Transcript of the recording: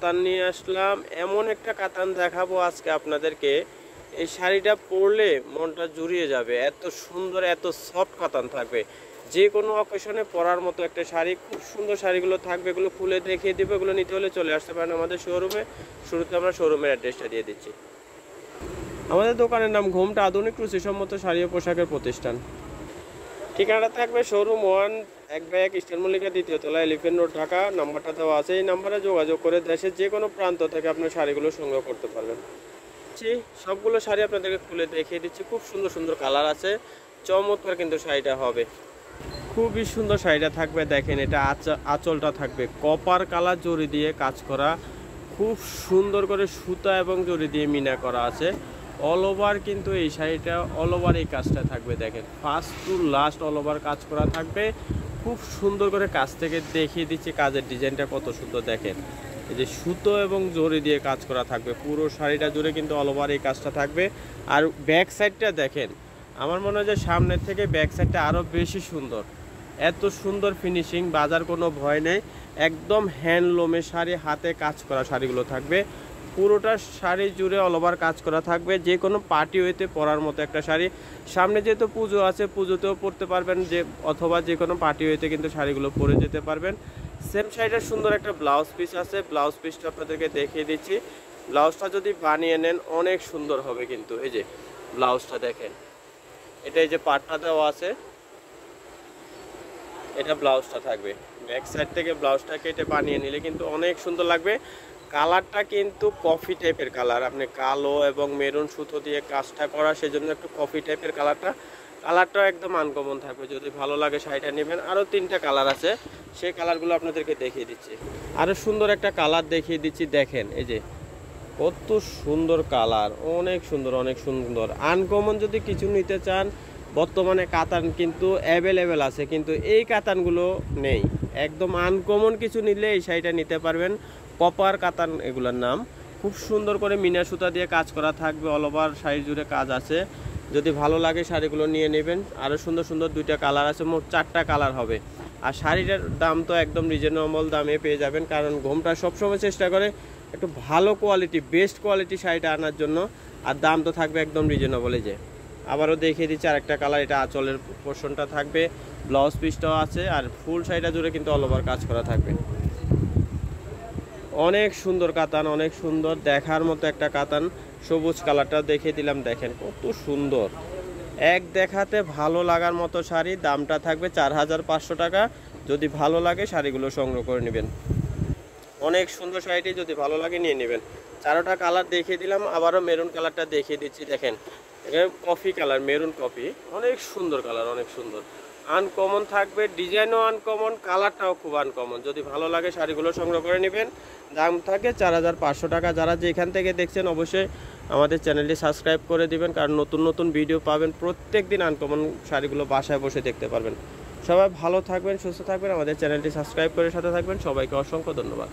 কাতান নিয়ে আসলাম। এমন একটা কাতান দেখাবো আজকে আপনাদেরকে, এই শাড়িটা পরলে মনটা জুড়িয়ে যাবে। এত সুন্দর, এত সফট কাতান থাকবে, যে কোনো অকেশনে পরার মতো একটা শাড়ি। খুব সুন্দর শাড়িগুলো থাকবে, এগুলো খুলে দেখিয়ে দেবো। এগুলো নিতে হলে চলে আসতে পারেন আমাদের শোরুমে। শুরুতে আমরা শোরুমের অ্যাড্রেসটা দিয়ে দিচ্ছি। আমাদের দোকানের নাম ঘোমটা আধুনিক রুচিসম্মত শাড়ি ও পোশাকের প্রতিষ্ঠান। ঠিকানাটা থাকবে শোরুম 1 1/1 ইস্টার্ন মল্লিকা 2য় তলা, এলিফ্যান্ট রোড, ঢাকা। নাম্বারটা দেওয়া আছে, এই নাম্বারে যোগাযোগ করে দেশের যে কোনো প্রান্ত থেকে আপনার শাড়িগুলো সংগ্রহ করতে পারবেন। সবগুলো শাড়ি আপনাদেরকে খুলে দেখিয়ে দিচ্ছি। খুব সুন্দর সুন্দর কালার আছে, চমৎকার কিন্তু শাড়িটা হবে। খুবই সুন্দর শাড়িটা থাকবে। দেখেন, এটা আঁচলটা থাকবে কপার কালার জড়ি দিয়ে কাজ করা, খুব সুন্দর করে সুতা এবং জড়ি দিয়ে মিনা করা আছে। অল ওভার কিন্তু এই শাড়িটা অল ওভার এই কাজটা থাকবে। দেখেন, first to last all over কাজ করা থাকবে। খুব সুন্দর করে কাজ থেকে দেখিয়ে দিচ্ছি কাজের ডিজাইনটা কত সুন্দর। দেখেন, এই যে সুতো এবং জড়ি দিয়ে কাজ করা থাকবে, পুরো শাড়িটা জুড়ে কিন্তু অল ওভার এই কাজটা থাকবে। আর ব্যাক সাইডটা দেখেন, আমার মনে হয় যে সামনের থেকে ব্যাক সাইডটা আরও বেশি সুন্দর। এত সুন্দর ফিনিশিং, বাজার কোনো ভয় নেই। একদম হ্যান্ডলুমের শাড়ি, হাতে কাজ করা শাড়িগুলো থাকবে। পুরোটা শাড়ি জুড়ে অল ওভার কাজ করা থাকবে, যে কোনো পার্টি ওয়েতে পরার মতো একটা শাড়ি। সামনে যেহেতু পুজো আছে, পুজোতেও পরতে পারবেন, যে অথবা যে কোনো পার্টি ওয়েতে কিন্তু শাড়িগুলো পরে যেতে পারবেন। সেম শাড়িটার সুন্দর একটা ব্লাউজ পিস আছে, ব্লাউজ পিসটা আপনাদেরকে দেখিয়ে দিচ্ছি। ব্লাউজটা যদি বানিয়ে নেন অনেক সুন্দর হবে কিন্তু। এই যে ব্লাউজটা দেখেন, এটা এই যে পাটটা দেওয়া আছে, এটা ব্লাউজটা থাকবে। ব্যাক সাইড থেকে ব্লাউজটা কেটে বানিয়ে নিলে কিন্তু অনেক সুন্দর লাগবে। কালারটা কিন্তু কফি টাইপের কালার, আপনি কালো এবং মেরুন সুতো দিয়ে কাজটা করা, সেজন্য একটু কফি টাইপের কালারটা একদম আনকমন থাকবে। যদি ভালো লাগে শাড়িটা নেবেন। আরও 3টা কালার আছে, সেই কালারগুলো আপনাদেরকে দেখিয়ে দিচ্ছি। আরও সুন্দর একটা কালার দেখিয়ে দিচ্ছি। দেখেন, এই যে কত সুন্দর কালার, অনেক সুন্দর, অনেক সুন্দর। আনকমন যদি কিছু নিতে চান, বর্তমানে কাতান কিন্তু অ্যাভেলেবেল আছে, কিন্তু এই কাতানগুলো নেই। একদম আনকমন কিছু নিলে এই শাড়িটা নিতে পারবেন। কপার কাতান এগুলোর নাম। খুব সুন্দর করে মিনা সুতা দিয়ে কাজ করা থাকবে, অল ওভার শাড়ি জুড়ে কাজ আছে। যদি ভালো লাগে শাড়িগুলো নিয়ে নেবেন। আরও সুন্দর সুন্দর 2টা কালার আছে, মোট 4টা কালার হবে। আর শাড়িটার দাম তো একদম রিজনেবল দামে পেয়ে যাবেন, কারণ ঘোমটা সবসময় চেষ্টা করে একটু ভালো কোয়ালিটি, বেস্ট কোয়ালিটি শাড়িটা আনার জন্য। আর দাম তো থাকবে একদম রিজনেবল। যে আবারও দেখিয়ে দিচ্ছি আরেকটা কালার, এটা আঁচলের পোর্শনটা থাকবে, ব্লাউজ পিসটাও আছে, আর ফুল শাড়িটা জুড়ে কিন্তু অল ওভার কাজ করা থাকবে। অনেক সুন্দর কাতান, অনেক সুন্দর দেখার মতো একটা কাতান। সবুজ কালারটা দেখিয়ে দিলাম, দেখেন কত সুন্দর। এক দেখাতে ভালো লাগার মতো শাড়ি। দামটা থাকবে 4500 টাকা। যদি ভালো লাগে শাড়িগুলো সংগ্রহ করে নেবেন। অনেক সুন্দর শাড়িটি যদি ভালো লাগে নিয়ে নেবেন। 4টা কালার দেখিয়ে দিলাম, আবারও মেরুন কালারটা দেখিয়ে দিচ্ছি। দেখেন, কফি কালার, মেরুন কফি, অনেক সুন্দর কালার, অনেক সুন্দর। আনকমন থাকবে, ডিজাইনও আনকমন, কালারটাও খুব আনকমন। যদি ভালো লাগে শাড়িগুলো সংগ্রহ করে নেবেন। দাম থাকে 4500 টাকা। যারা যেখান থেকে দেখছেন অবশ্যই আমাদের চ্যানেলটি সাবস্ক্রাইব করে দিবেন, কারণ নতুন নতুন ভিডিও পাবেন। প্রত্যেক দিন আনকমন শাড়িগুলো বাসায় বসে দেখতে পারবেন। সবাই ভালো থাকবেন, সুস্থ থাকবেন, আমাদের চ্যানেলটি সাবস্ক্রাইব করে সাথে থাকবেন। সবাইকে অসংখ্য ধন্যবাদ।